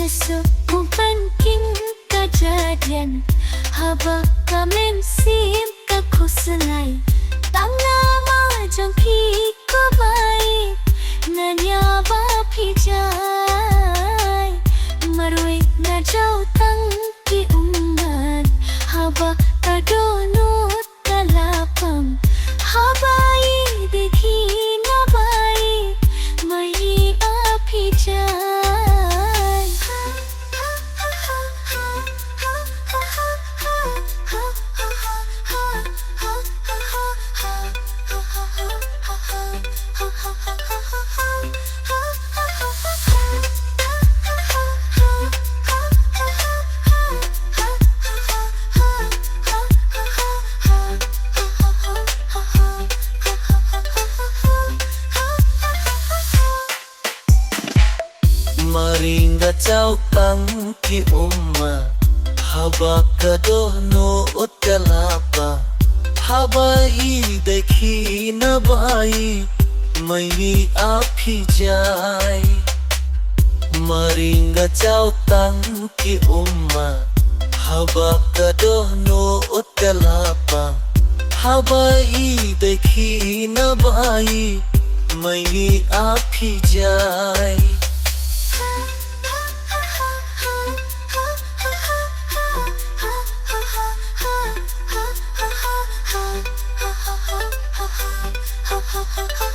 Lesung penting kejadian Haba kamen sim kaku selai Tangga majangki kebaik Nanya bapi jai Marui najau tang di umat Haba kadonut kalapam Haba i dekhi nabai Mai api jai Maringa chau tang ki umma Haba kadono utkalapa Haba i dekhi nabai Mai api jai Maringa chau tang ki umma Haba kadono utkalapa Haba i dekhi nabai Mai api jai Ha ha ha ha